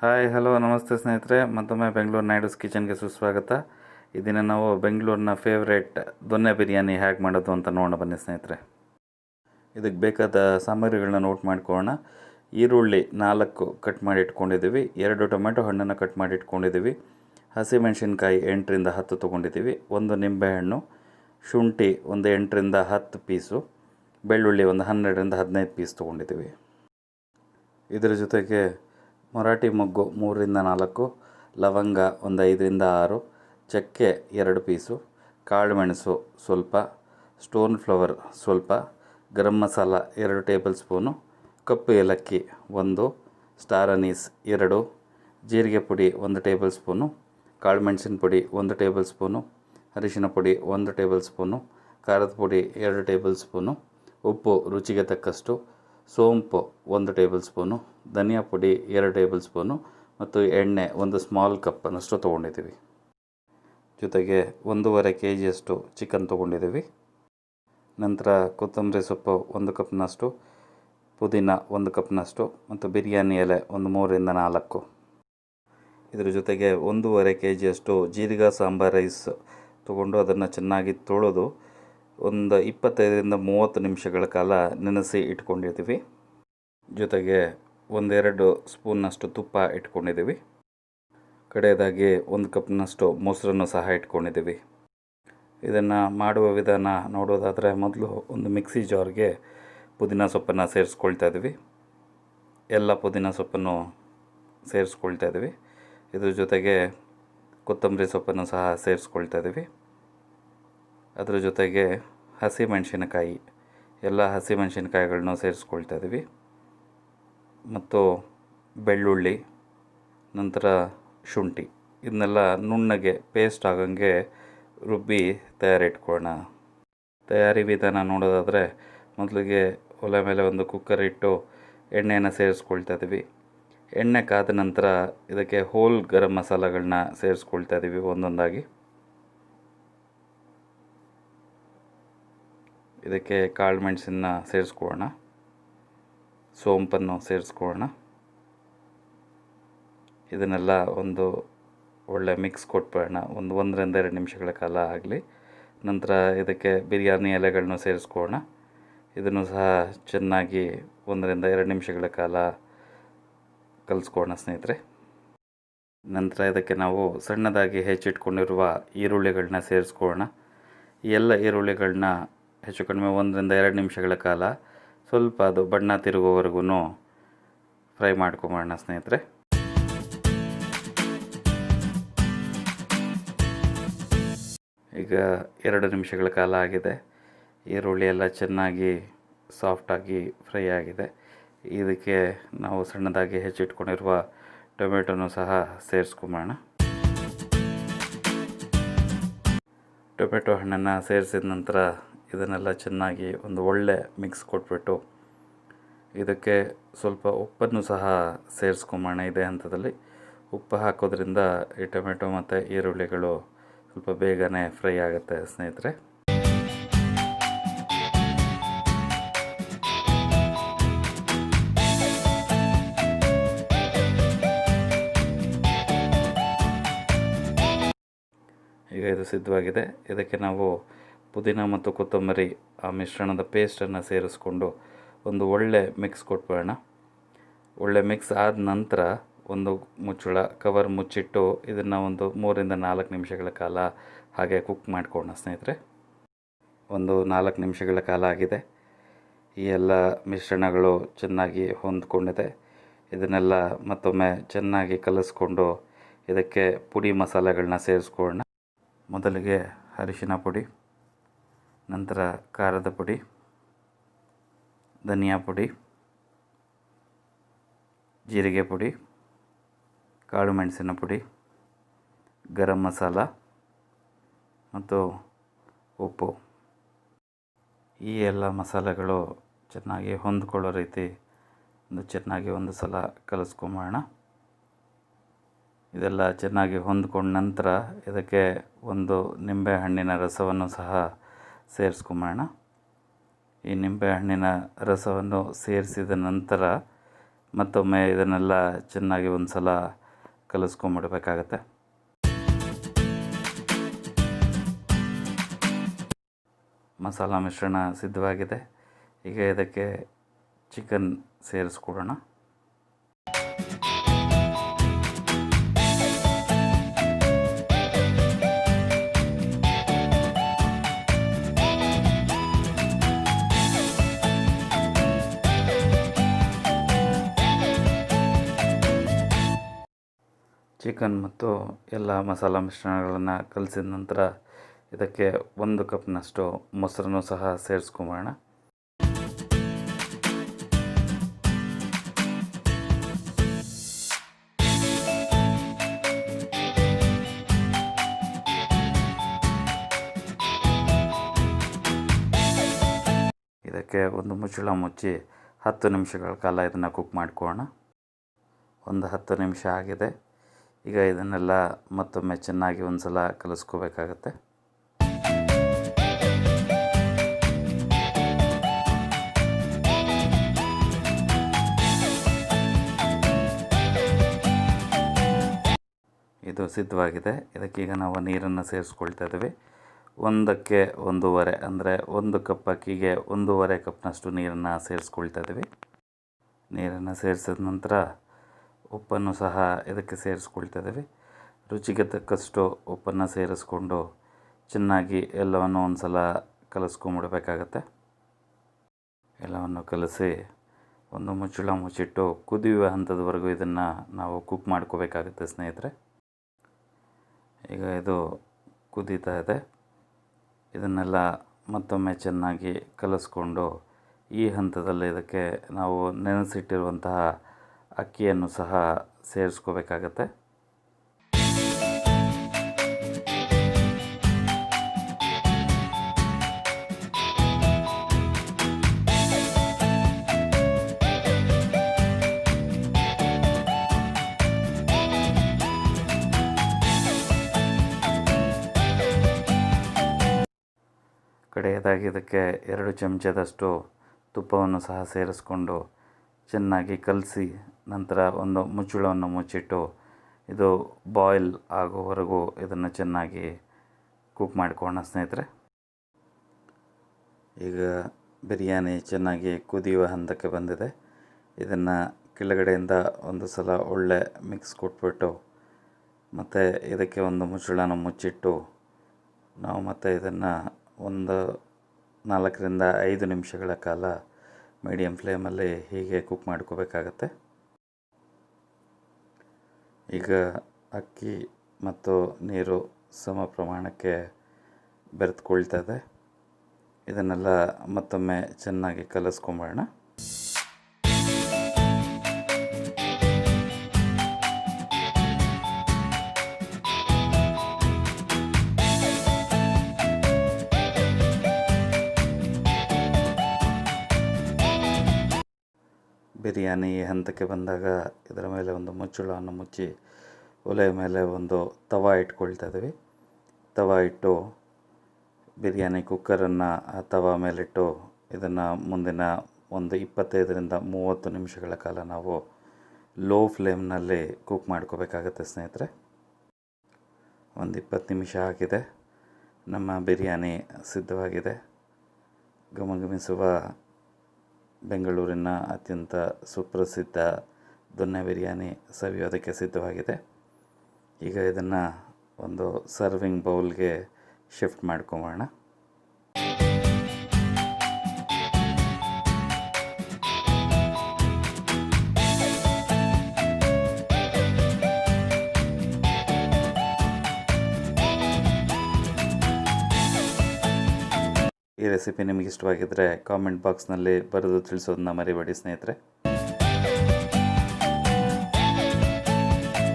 Hi hello ನಮಸ್ತೆ ಸ್ನೇಹಿತರೆ, ಮತ್ತೊಮ್ಮೆ ಬೆಂಗಳೂರು ನಾಯ್ಡುಸ್ ಕಿಚನ್ಗೆ ಸುಸ್ವಾಗತ. ಈ ದಿನ ನಾವು ಬೆಂಗಳೂರಿನ ಫೇವ್ರೇಟ್ ದೊನ್ನೆ ಬಿರಿಯಾನಿ ಹೇಗೆ ಮಾಡೋದು ಅಂತ ನೋಡೋಣ ಬನ್ನಿ ಸ್ನೇಹಿತರೆ. ಇದಕ್ಕೆ ಬೇಕಾದ ಸಾಮಗ್ರಿಗಳನ್ನ ನೋಟ್ ಮಾಡ್ಕೊಳ್ಳೋಣ. ಈರುಳ್ಳಿ 4 ಕಟ್ ಮಾಡಿ ಇಟ್ಕೊಂಡಿದ್ದೀವಿ, 2 ಟೊಮೆಟೊ ಹಣ್ಣನ್ನು ಕಟ್ ಮಾಡಿ ಇಟ್ಕೊಂಡಿದ್ದೀವಿ, ಹಸಿಮೆಣಸಿನ್ಕಾಯಿ 8ರಿಂದ 10 ತೊಗೊಂಡಿದ್ದೀವಿ, 1 ನಿಂಬೆಹಣ್ಣು, ಶುಂಠಿ ಒಂದು 8ರಿಂದ 10 ಪೀಸು, ಬೆಳ್ಳುಳ್ಳಿ ಒಂದು 12ರಿಂದ 15 ಪೀಸ್ ತೊಗೊಂಡಿದ್ದೀವಿ. ಇದರ ಜೊತೆಗೆ ಮರಾಠಿ ಮೊಗ್ಗು 3ರಿಂದ 4, ಲವಂಗ ಒಂದು 5ರಿಂದ 6, ಚಕ್ಕೆ 2 ಪೀಸು, ಕಾಳುಮೆಣಸು ಸ್ವಲ್ಪ, ಸ್ಟೋನ್ ಫ್ಲವರ್ ಸ್ವಲ್ಪ, ಗರಂ ಮಸಾಲ 2 ಟೇಬಲ್ ಸ್ಪೂನು, ಕಪ್ಪು ಏಲಕ್ಕಿ 1, ಸ್ಟಾರ್ ಅನೀಸ್ 2, ಜೀರಿಗೆ ಪುಡಿ 1 ಟೇಬಲ್ ಸ್ಪೂನು, ಕಾಳುಮೆಣಸಿನ ಪುಡಿ 1 ಟೇಬಲ್ ಸ್ಪೂನು, ಅರಿಶಿನ ಪುಡಿ 1 ಟೇಬಲ್ ಸ್ಪೂನು, ಖಾರದ ಪುಡಿ 2 ಟೇಬಲ್ ಸ್ಪೂನು, ಉಪ್ಪು ರುಚಿಗೆ ತಕ್ಕಷ್ಟು, ಸೋಂಪು 1 ಟೇಬಲ್ ಸ್ಪೂನು, ಧನಿಯಾ ಪುಡಿ 2 ಟೇಬಲ್ ಸ್ಪೂನು ಮತ್ತು ಎಣ್ಣೆ 1 ಸ್ಮಾಲ್ ಕಪ್ಪನ್ನಷ್ಟು ತೊಗೊಂಡಿದ್ದೀವಿ. ಜೊತೆಗೆ 1.5 kgಯಷ್ಟು ಚಿಕನ್ ತೊಗೊಂಡಿದ್ದೀವಿ. ನಂತರ ಕೊತ್ತಂಬರಿ ಸೊಪ್ಪು 1 ಕಪ್ನಷ್ಟು, ಪುದೀನ 1 ಕಪ್ನಷ್ಟು ಮತ್ತು ಬಿರಿಯಾನಿ ಎಲೆ ಒಂದು 3ರಿಂದ 4. ಇದರ ಜೊತೆಗೆ 1.5 kgಯಷ್ಟು ಜೀರಿಗ ಸಾಂಬಾರ್ ರೈಸ್ ತೊಗೊಂಡು ಅದನ್ನು ಚೆನ್ನಾಗಿ ತೊಳೆದು ಒಂದು 25ರಿಂದ 30 ನಿಮಿಷಗಳ ಕಾಲ ನೆನೆಸಿ ಇಟ್ಕೊಂಡಿದ್ದೀವಿ. ಜೊತೆಗೆ 1-2 ಸ್ಪೂನ್ನಷ್ಟು ತುಪ್ಪ ಇಟ್ಕೊಂಡಿದ್ದೀವಿ. ಕಡೆಯದಾಗಿ 1 ಕಪ್ನಷ್ಟು ಮೊಸರನ್ನು ಸಹ ಇಟ್ಕೊಂಡಿದ್ದೀವಿ. ಇದನ್ನು ಮಾಡುವ ವಿಧಾನ ನೋಡೋದಾದರೆ, ಮೊದಲು ಒಂದು ಮಿಕ್ಸಿ ಜಾರ್ಗೆ ಪುದೀನ ಸೊಪ್ಪನ್ನು ಸೇರಿಸ್ಕೊಳ್ತಾ ಇದ್ದೀವಿ. ಎಲ್ಲ ಪುದೀನ ಸೊಪ್ಪನ್ನು ಸೇರಿಸ್ಕೊಳ್ತಾ ಇದ್ದೀವಿ. ಇದ್ರ ಜೊತೆಗೆ ಕೊತ್ತಂಬರಿ ಸೊಪ್ಪನ್ನು ಸಹ ಸೇರಿಸ್ಕೊಳ್ತಾ ಇದ್ದೀವಿ. ಅದರ ಜೊತೆಗೆ ಹಸಿಮೆಣಸಿನಕಾಯಿ, ಎಲ್ಲ ಹಸಿಮೆಣಸಿನಕಾಯಿಗಳನ್ನೂ ಸೇರಿಸ್ಕೊಳ್ತಾ ಇದ್ದೀವಿ ಮತ್ತು ಬೆಳ್ಳುಳ್ಳಿ, ನಂತರ ಶುಂಠಿ, ಇದನ್ನೆಲ್ಲ ನುಣ್ಣಗೆ ಪೇಸ್ಟ್ ಆಗಂಗೆ ರುಬ್ಬಿ ತಯಾರಿಟ್ಕೊಳ್ಳೋಣ. ತಯಾರಿ ವಿಧಾನ ನೋಡೋದಾದರೆ, ಮೊದಲಿಗೆ ಒಲೆ ಮೇಲೆ ಒಂದು ಕುಕ್ಕರ್ ಇಟ್ಟು ಎಣ್ಣೆಯನ್ನು ಸೇರಿಸ್ಕೊಳ್ತಾ ಇದ್ದೀವಿ. ಎಣ್ಣೆ ಕಾದ ನಂತರ ಇದಕ್ಕೆ ಹೋಲ್ ಗರಂ ಮಸಾಲಗಳನ್ನ ಸೇರಿಸ್ಕೊಳ್ತಾ ಇದ್ದೀವಿ ಒಂದೊಂದಾಗಿ. ಇದಕ್ಕೆ ಕಾಳು ಮೆಣಸನ್ನು ಸೇರಿಸ್ಕೊಳ್ಳೋಣ, ಸೋಂಪನ್ನು ಸೇರಿಸ್ಕೊಳ್ಳೋಣ. ಇದನ್ನೆಲ್ಲ ಒಂದು ಒಳ್ಳೆ ಮಿಕ್ಸ್ ಕೊಟ್ಬಿಡೋಣ, 1ರಿಂದ 2 ನಿಮಿಷಗಳ ಕಾಲ ಆಗಲಿ. ನಂತರ ಇದಕ್ಕೆ ಬಿರಿಯಾನಿ ಎಲೆಗಳನ್ನು ಸೇರಿಸ್ಕೊಳ್ಳೋಣ. ಇದನ್ನು ಸಹ ಚೆನ್ನಾಗಿ 1ರಿಂದ 2 ನಿಮಿಷಗಳ ಕಾಲ ಕಲಿಸ್ಕೊಳ್ಳೋಣ ಸ್ನೇಹಿತರೆ. ನಂತರ ಇದಕ್ಕೆ ನಾವು ಸಣ್ಣದಾಗಿ ಹೆಚ್ಚಿಟ್ಕೊಂಡಿರುವ ಈರುಳ್ಳಿಗಳನ್ನ ಸೇರಿಸ್ಕೊಳ್ಳೋಣ. ಈ ಎಲ್ಲ ಈರುಳ್ಳಿಗಳನ್ನ ಹೆಚ್ಚು ಕಡಿಮೆ 1ರಿಂದ 2 ನಿಮಿಷಗಳ ಕಾಲ ಸ್ವಲ್ಪ ಅದು ಬಣ್ಣ ತಿರುಗೋವರೆಗೂ ಫ್ರೈ ಮಾಡ್ಕೊಂಬೋಣ ಸ್ನೇಹಿತರೆ. ಈಗ 2 ನಿಮಿಷಗಳ ಕಾಲ ಆಗಿದೆ. ಈರುಳ್ಳಿ ಎಲ್ಲ ಚೆನ್ನಾಗಿ ಸಾಫ್ಟಾಗಿ ಫ್ರೈ ಆಗಿದೆ. ಇದಕ್ಕೆ ನಾವು ಸಣ್ಣದಾಗಿ ಹೆಚ್ಚಿಟ್ಕೊಂಡಿರುವ ಟೊಮೆಟೊನೂ ಸಹ ಸೇರಿಸ್ಕೊಂಬೋಣ. ಟೊಮೆಟೊ ಹಣ್ಣನ್ನು ಸೇರಿಸಿದ ನಂತರ ಇದನ್ನೆಲ್ಲ ಚೆನ್ನಾಗಿ ಒಂದು ಒಳ್ಳೆ ಮಿಕ್ಸ್ ಕೊಟ್ಬಿಟ್ಟು ಇದಕ್ಕೆ ಸ್ವಲ್ಪ ಉಪ್ಪನ್ನು ಸಹ ಸೇರಿಸ್ಕೊಂಬೋಣ. ಇದೇ ಹಂತದಲ್ಲಿ ಉಪ್ಪು ಹಾಕೋದ್ರಿಂದ ಈ ಟೊಮೆಟೊ ಮತ್ತು ಈರುಳ್ಳಿಗಳು ಸ್ವಲ್ಪ ಬೇಗನೆ ಫ್ರೈ ಆಗುತ್ತೆ ಸ್ನೇಹಿತರೆ. ಈಗ ಇದು ಸಿದ್ಧವಾಗಿದೆ. ಇದಕ್ಕೆ ನಾವು ಪುದೀನ ಮತ್ತು ಕೊತ್ತಂಬರಿ ಆ ಮಿಶ್ರಣದ ಪೇಸ್ಟನ್ನು ಸೇರಿಸ್ಕೊಂಡು ಒಂದು ಒಳ್ಳೆ ಮಿಕ್ಸ್ ಕೊಟ್ಬಿಡೋಣ. ಒಳ್ಳೆ ಮಿಕ್ಸ್ ಆದ ನಂತರ ಒಂದು ಮುಚ್ಚಳ ಕವರ್ ಮುಚ್ಚಿಟ್ಟು ಇದನ್ನು ಒಂದು 3ರಿಂದ 4 ನಿಮಿಷಗಳ ಕಾಲ ಹಾಗೆ ಕುಕ್ ಮಾಡ್ಕೊಳ್ಳೋಣ ಸ್ನೇಹಿತರೆ. ಒಂದು 4 ನಿಮಿಷಗಳ ಕಾಲ ಆಗಿದೆ. ಈ ಎಲ್ಲ ಮಿಶ್ರಣಗಳು ಚೆನ್ನಾಗಿ ಹೊಂದ್ಕೊಂಡಿದೆ. ಇದನ್ನೆಲ್ಲ ಮತ್ತೊಮ್ಮೆ ಚೆನ್ನಾಗಿ ಕಲಿಸ್ಕೊಂಡು ಇದಕ್ಕೆ ಪುಡಿ ಮಸಾಲೆಗಳನ್ನ ಸೇರಿಸ್ಕೊಳ್ಳೋಣ. ಮೊದಲಿಗೆ ಅರಿಶಿನ ಪುಡಿ, ನಂತರ ಖಾರದ ಪುಡಿ, ಧನಿಯಾ ಪುಡಿ, ಜೀರಿಗೆ ಪುಡಿ, ಕಾಳು ಮೆಣಸಿನ ಪುಡಿ, ಗರಂ ಮಸಾಲ ಮತ್ತು ಉಪ್ಪು. ಈ ಎಲ್ಲ ಮಸಾಲೆಗಳು ಚೆನ್ನಾಗಿ ಹೊಂದ್ಕೊಳ್ಳೋ ರೀತಿ ಚೆನ್ನಾಗಿ ಒಂದು ಸಲ ಕಲಿಸ್ಕೊಂಬೋಣ. ಇದೆಲ್ಲ ಚೆನ್ನಾಗಿ ಹೊಂದ್ಕೊಂಡ ನಂತರ ಇದಕ್ಕೆ ಒಂದು ನಿಂಬೆಹಣ್ಣಿನ ರಸವನ್ನು ಸಹ ಸೇರಿಸ್ಕೊಂಬೋಣ. ಈ ನಿಂಬೆಹಣ್ಣಿನ ರಸವನ್ನು ಸೇರಿಸಿದ ನಂತರ ಮತ್ತೊಮ್ಮೆ ಇದನ್ನೆಲ್ಲ ಚೆನ್ನಾಗಿ ಒಂದು ಸಲ ಕಲಿಸ್ಕೊಂಬಿಡ್ಬೇಕಾಗತ್ತೆ. ಮಸಾಲ ಮಿಶ್ರಣ ಸಿದ್ಧವಾಗಿದೆ. ಈಗ ಇದಕ್ಕೆ ಚಿಕನ್ ಸೇರಿಸ್ಕೊಡೋಣ. ಚಿಕನ್ ಮತ್ತು ಎಲ್ಲ ಮಸಾಲ ಮಿಶ್ರಣಗಳನ್ನು ಕಲಸಿದ ನಂತರ ಇದಕ್ಕೆ 1 ಕಪ್ನಷ್ಟು ಮೊಸರನ್ನು ಸಹ ಸೇರಿಸ್ಕೊಂಬೋಣ. ಇದಕ್ಕೆ ಒಂದು ಮುಚ್ಚಳ ಮುಚ್ಚಿ 10 ನಿಮಿಷಗಳ ಕಾಲ ಇದನ್ನು ಕುಕ್ ಮಾಡ್ಕೊಳ್ಳೋಣ. ಒಂದು 10 ನಿಮಿಷ ಆಗಿದೆ. ಈಗ ಇದನ್ನೆಲ್ಲ ಮತ್ತೊಮ್ಮೆ ಚೆನ್ನಾಗಿ ಒಂದು ಸಲ ಕಲಿಸ್ಕೋಬೇಕಾಗತ್ತೆ. ಇದು ಸಿದ್ಧವಾಗಿದೆ. ಇದಕ್ಕೀಗ ನಾವು ನೀರನ್ನು ಸೇರಿಸ್ಕೊಳ್ತಾ ಇದ್ದೀವಿ. 1ಕ್ಕೆ 1.5 ಅಂದರೆ 1 ಕಪ್ ಅಕ್ಕಿಗೆ 1.5 ಕಪ್ನಷ್ಟು ನೀರನ್ನು ಸೇರಿಸ್ಕೊಳ್ತಾ ಇದ್ದೀವಿ. ನೀರನ್ನು ಸೇರಿಸಿದ ನಂತರ ಉಪ್ಪನ್ನು ಸಹ ಇದಕ್ಕೆ ಸೇರಿಸ್ಕೊಳ್ತಾ ಇದ್ದೀವಿ. ರುಚಿಗೆ ತಕ್ಕಷ್ಟು ಉಪ್ಪನ್ನು ಸೇರಿಸ್ಕೊಂಡು ಚೆನ್ನಾಗಿ ಎಲ್ಲವನ್ನು ಒಂದು ಸಲ ಕಲಿಸ್ಕೊಂಬಿಡ್ಬೇಕಾಗತ್ತೆ. ಎಲ್ಲವನ್ನು ಕಲಸಿ ಒಂದು ಮುಚ್ಚಳ ಮುಚ್ಚಿಟ್ಟು ಕುದಿಯುವ ಹಂತದವರೆಗೂ ಇದನ್ನು ನಾವು ಕುಕ್ ಮಾಡ್ಕೋಬೇಕಾಗುತ್ತೆ ಸ್ನೇಹಿತರೆ. ಈಗ ಇದು ಕುದೀತಾ ಇದೆ. ಇದನ್ನೆಲ್ಲ ಮತ್ತೊಮ್ಮೆ ಚೆನ್ನಾಗಿ ಕಲಿಸ್ಕೊಂಡು ಈ ಹಂತದಲ್ಲಿ ಇದಕ್ಕೆ ನಾವು ನೆನೆಸಿಟ್ಟಿರುವಂತಹ ಅಕ್ಕಿಯನ್ನು ಸಹ ಸೇರಿಸ್ಕೋಬೇಕಾಗತ್ತೆ. ಕಡೆಯದಾಗಿ ಇದಕ್ಕೆ 2 ಚಮಚದಷ್ಟು ತುಪ್ಪವನ್ನು ಸಹ ಸೇರಿಸ್ಕೊಂಡು ಚೆನ್ನಾಗಿ ಕಲಸಿ ನಂತರ ಒಂದು ಮುಚ್ಚಳವನ್ನು ಮುಚ್ಚಿಟ್ಟು ಇದು ಬಾಯ್ಲ್ ಆಗೋವರೆಗೂ ಇದನ್ನು ಚೆನ್ನಾಗಿ ಕುಕ್ ಮಾಡ್ಕೊಳ್ಳೋಣ ಸ್ನೇಹಿತರೆ. ಈಗ ಬಿರಿಯಾನಿ ಚೆನ್ನಾಗಿ ಕುದಿಯುವ ಹಂತಕ್ಕೆ ಬಂದಿದೆ. ಇದನ್ನು ಕೆಳಗಡೆಯಿಂದ ಒಂದು ಸಲ ಒಳ್ಳೆ ಮಿಕ್ಸ್ ಕೊಟ್ಬಿಟ್ಟು ಮತ್ತು ಇದಕ್ಕೆ ಒಂದು ಮುಚ್ಚಳನ ಮುಚ್ಚಿಟ್ಟು ನಾವು ಮತ್ತೆ ಇದನ್ನು ಒಂದು 4ರಿಂದ 5 ನಿಮಿಷಗಳ ಕಾಲ ಮೀಡಿಯಮ್ ಫ್ಲೇಮಲ್ಲಿ ಹೀಗೆ ಕುಕ್ ಮಾಡ್ಕೋಬೇಕಾಗತ್ತೆ. ಈಗ ಅಕ್ಕಿ ಮತ್ತು ನೀರು ಸಮ ಪ್ರಮಾಣಕ್ಕೆ ಬೆರೆತ್ಕೊಳ್ತಾ ಇದೆ. ಇದನ್ನೆಲ್ಲ ಮತ್ತೊಮ್ಮೆ ಚೆನ್ನಾಗಿ ಕಲಿಸ್ಕೊಂಬೋಣ. ಬಿರಿಯಾನಿ ಹಂತಕ್ಕೆ ಬಂದಾಗ ಇದರ ಮೇಲೆ ಒಂದು ಮುಚ್ಚಳವನ್ನು ಮುಚ್ಚಿ ಒಲೆಯ ಮೇಲೆ ಒಂದು ತವಾ ಇಟ್ಕೊಳ್ತಾ ಇದ್ದೀವಿ. ತವಾ ಇಟ್ಟು ಬಿರಿಯಾನಿ ಕುಕ್ಕರನ್ನು ಆ ತವಾ ಮೇಲಿಟ್ಟು ಇದನ್ನು ಮುಂದಿನ ಒಂದು 25ರಿಂದ 30 ನಿಮಿಷಗಳ ಕಾಲ ನಾವು ಲೋ ಫ್ಲೇಮ್ನಲ್ಲಿ ಕುಕ್ ಮಾಡ್ಕೋಬೇಕಾಗತ್ತೆ ಸ್ನೇಹಿತರೆ. ಒಂದು 20 ನಿಮಿಷ ಆಗಿದೆ. ನಮ್ಮ ಬಿರಿಯಾನಿ ಸಿದ್ಧವಾಗಿದೆ. ಘಮಘಮಿಸುವ ಬೆಂಗಳೂರಿನ ಅತ್ಯಂತ ಸುಪ್ರಸಿದ್ಧ ದೊನ್ನೆ ಬಿರಿಯಾನಿ ಸವಿಯೋದಕ್ಕೆ ಸಿದ್ಧವಾಗಿದೆ. ಈಗ ಇದನ್ನು ಒಂದು ಸರ್ವಿಂಗ್ ಬೌಲ್ಗೆ ಶಿಫ್ಟ್ ಮಾಡ್ಕೊಂಬೋಣ. ಈ ರೆಸಿಪಿ ನಿಮಗೆ ಇಷ್ಟವಾಗಿದ್ದರೆ ಕಾಮೆಂಟ್ ಬಾಕ್ಸ್ನಲ್ಲಿ ಬರೆದು ತಿಳಿಸೋದನ್ನ ಮರಿಬೇಡಿ ಸ್ನೇಹಿತರೆ.